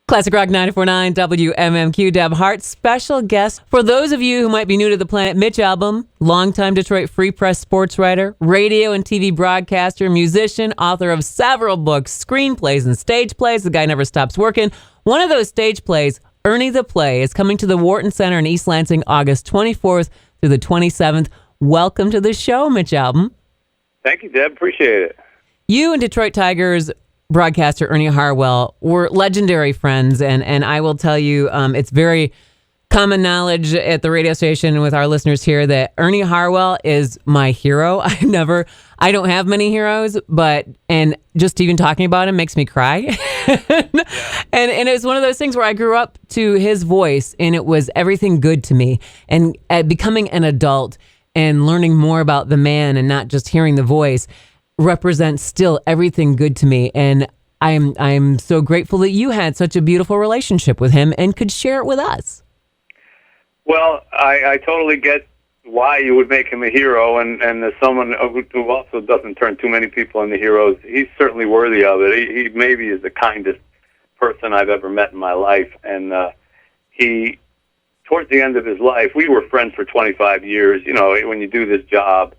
Classic Rock 94.9 WMMQ. Deb Hart, special guest. For those of you who might be new to the planet, Mitch Albom, longtime Detroit Free Press sports writer, radio and TV broadcaster, musician, author of several books, screenplays, and stage plays. The guy never stops working. One of those stage plays, Ernie the Play, is coming to the Wharton Center in East Lansing August 24th through the 27th. Welcome to the show, Mitch Albom. Thank you, Deb. Appreciate it. You and Detroit Tigers broadcaster Ernie Harwell were legendary friends, and I will tell you, it's very common knowledge at the radio station with our listeners here that Ernie Harwell is my hero. I don't have many heroes, and just even talking about him makes me cry. And it's one of those things where I grew up to his voice, and it was everything good to me. And becoming an adult and learning more about the man and not just hearing the voice represents still everything good to me, and I'm so grateful that you had such a beautiful relationship with him and could share it with us. Well, I totally get why you would make him a hero, and as someone who also doesn't turn too many people into heroes, he's certainly worthy of it. He maybe is the kindest person I've ever met in my life, and he, towards the end of his life, we were friends for 25 years. You know, when you do this job,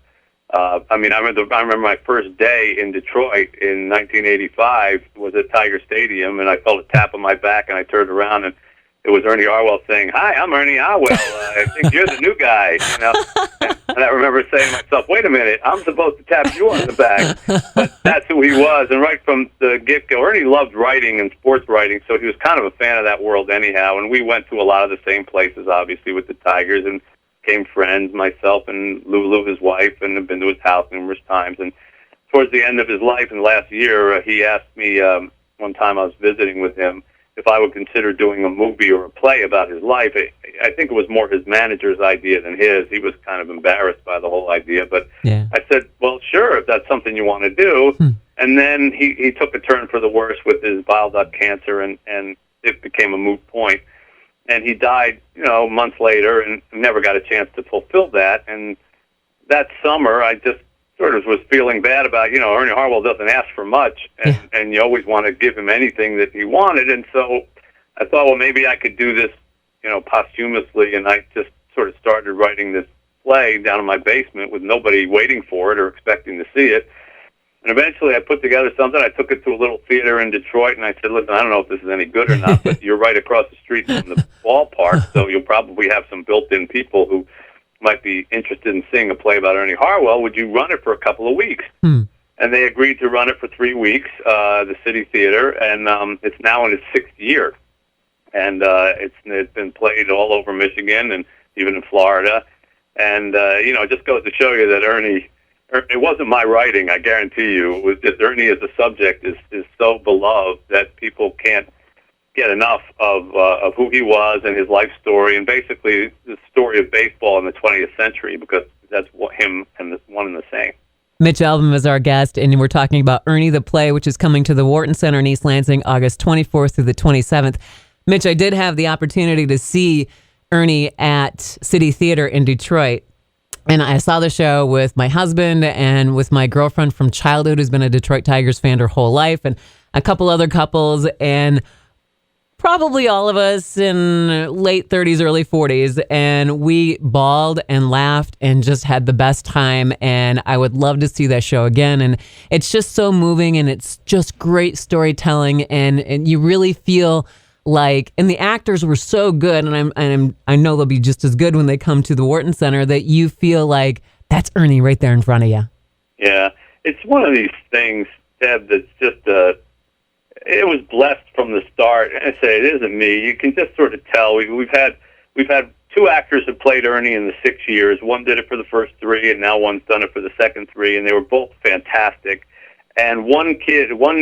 I remember my first day in Detroit in 1985 was at Tiger Stadium, and I felt a tap on my back, and I turned around, and it was Ernie Harwell saying, "Hi, I'm Ernie Harwell. I think you're the new guy." You know, and I remember saying to myself, "Wait a minute, I'm supposed to tap you on the back." But that's who he was, and right from the get-go, Ernie loved writing and sports writing, so he was kind of a fan of that world anyhow. And we went to a lot of the same places, obviously, with the Tigers, and became friends, myself and Lulu, his wife, and have been to his house numerous times. And towards the end of his life in the last year, he asked me one time I was visiting with him if I would consider doing a movie or a play about his life. I think it was more his manager's idea than his. He was kind of embarrassed by the whole idea. But yeah. I said, well, sure, if that's something you want to do. And then he took a turn for the worse with his bile duct cancer, and it became a moot point. And he died, months later, and never got a chance to fulfill that. And that summer, I just sort of was feeling bad about, Ernie Harwell doesn't ask for much, and you always want to give him anything that he wanted. And so I thought, well, maybe I could do this, posthumously. And I just sort of started writing this play down in my basement with nobody waiting for it or expecting to see it. And eventually I put together something. I took it to a little theater in Detroit, and I said, listen, I don't know if this is any good or not, but you're right across the street from the ballpark, so you'll probably have some built-in people who might be interested in seeing a play about Ernie Harwell. Would you run it for a couple of weeks? And they agreed to run it for 3 weeks, the City Theater, and it's now in its 6th year. And it's been played all over Michigan and even in Florida. And, it just goes to show you that Ernie... It wasn't my writing, I guarantee you. It was just Ernie as a subject is so beloved that people can't get enough of who he was and his life story, and basically the story of baseball in the 20th century, because that's what him and the one and the same. Mitch Albom is our guest, and we're talking about Ernie the Play, which is coming to the Wharton Center in East Lansing August 24th through the 27th. Mitch, I did have the opportunity to see Ernie at City Theater in Detroit. And I saw the show with my husband and with my girlfriend from childhood, who's been a Detroit Tigers fan her whole life, and a couple other couples, and probably all of us in late 30s, early 40s. And we bawled and laughed and just had the best time. And I would love to see that show again. And it's just so moving, and it's just great storytelling. And you really feel like, and the actors were so good, and I know they'll be just as good when they come to the Wharton Center, that you feel like that's Ernie right there in front of you. Yeah, it's one of these things, Deb, that's just it was blessed from the start. And I say it isn't me. You can just sort of tell. We've had 2 actors who played Ernie in the 6 years. One did it for the first 3, and now one's done it for the second 3, and they were both fantastic. And one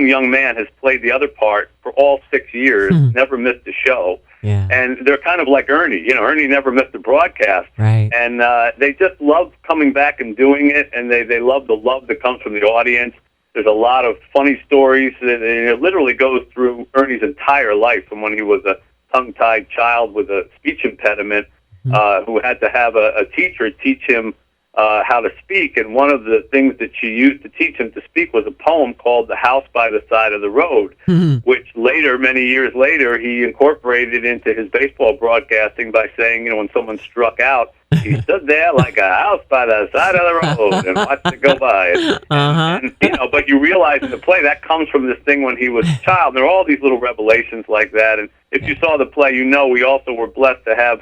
young man has played the other part for all 6 years, never missed a show. Yeah. And they're kind of like Ernie. Ernie never missed a broadcast. Right. And they just love coming back and doing it, and they love the love that comes from the audience. There's a lot of funny stories. It literally goes through Ernie's entire life, from when he was a tongue-tied child with a speech impediment who had to have a teacher teach him how to speak, and one of the things that she used to teach him to speak was a poem called "The House by the Side of the Road," which later, many years later, he incorporated into his baseball broadcasting by saying, when someone struck out, he stood there like a house by the side of the road and watched it go by. And, but you realize in the play that comes from this thing when he was a child. There are all these little revelations like that, and if you saw the play, we also were blessed to have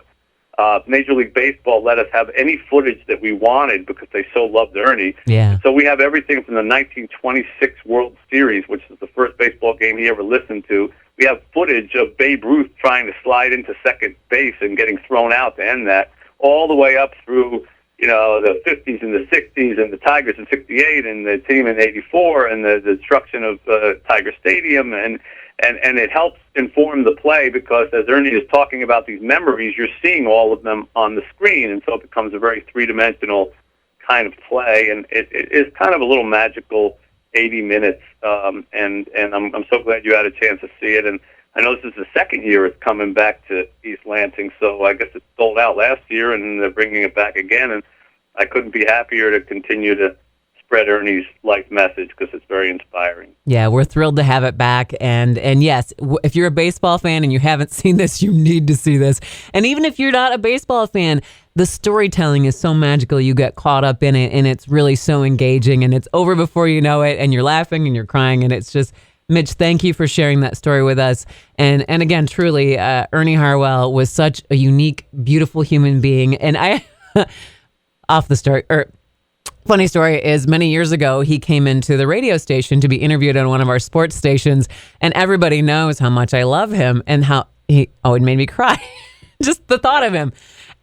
Major League Baseball let us have any footage that we wanted because they so loved Ernie. Yeah. So we have everything from the 1926 World Series, which is the first baseball game he ever listened to. We have footage of Babe Ruth trying to slide into second base and getting thrown out to end that, all the way up through the 50s and the 60s and the Tigers in 68 and the team in 84 and the destruction of Tiger Stadium. And it helps inform the play because as Ernie is talking about these memories, you're seeing all of them on the screen, and so it becomes a very three-dimensional kind of play, and it is kind of a little magical 80 minutes, and I'm so glad you had a chance to see it, and I know this is the second year it's coming back to East Lansing, so I guess it sold out last year, and they're bringing it back again, and I couldn't be happier to continue to spread Ernie's life message because it's very inspiring. Yeah, we're thrilled to have it back. And yes, if you're a baseball fan and you haven't seen this, you need to see this. And even if you're not a baseball fan, the storytelling is so magical. You get caught up in it, and it's really so engaging, and it's over before you know it, and you're laughing and you're crying, and it's just... Mitch, thank you for sharing that story with us. And again, truly, Ernie Harwell was such a unique, beautiful human being. And funny story is many years ago, he came into the radio station to be interviewed on one of our sports stations, and everybody knows how much I love him and how it made me cry. Just the thought of him.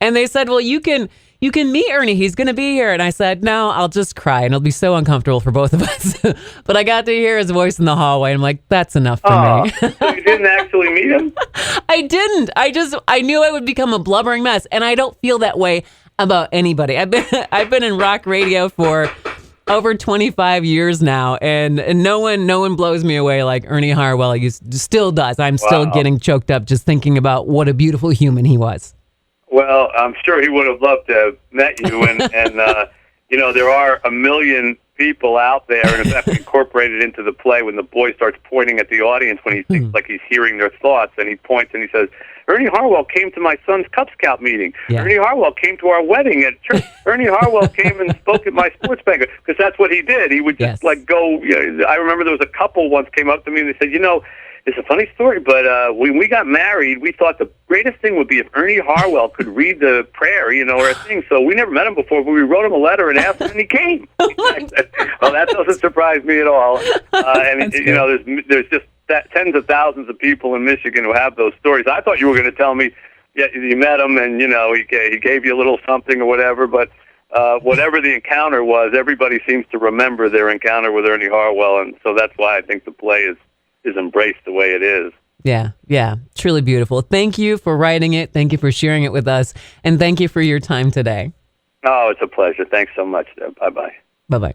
And they said, well, you can meet Ernie. He's going to be here. And I said, no, I'll just cry, and it'll be so uncomfortable for both of us. But I got to hear his voice in the hallway, and I'm like, that's enough for me. So you didn't actually meet him? I didn't. I knew I would become a blubbering mess, and I don't feel that way about anybody. I've been in rock radio for over 25 years now, and no one blows me away like Ernie Harwell still does. I'm still getting choked up just thinking about what a beautiful human he was. Well, I'm sure he would have loved to have met you, and there are a million people out there, and it's actually incorporated into the play when the boy starts pointing at the audience when he thinks like he's hearing their thoughts, and he points and he says, Ernie Harwell came to my son's Cub Scout meeting. Yeah. Ernie Harwell came to our wedding at church. Ernie Harwell came and spoke at my sports banquet, because that's what he did. He would just go. I remember there was a couple once came up to me and they said, it's a funny story, but when we got married, we thought the greatest thing would be if Ernie Harwell could read the prayer, or a thing. So we never met him before, but we wrote him a letter and asked him, and he came. Well, that doesn't surprise me at all. There's just tens of thousands of people in Michigan who have those stories. I thought you were going to tell me, you met him and he gave you a little something or whatever, but whatever the encounter was, everybody seems to remember their encounter with Ernie Harwell, and so that's why I think the play is embraced the way it is. Yeah, truly beautiful. Thank you for writing it. Thank you for sharing it with us, and thank you for your time today. Oh, it's a pleasure. Thanks so much. Bye-bye. Bye-bye.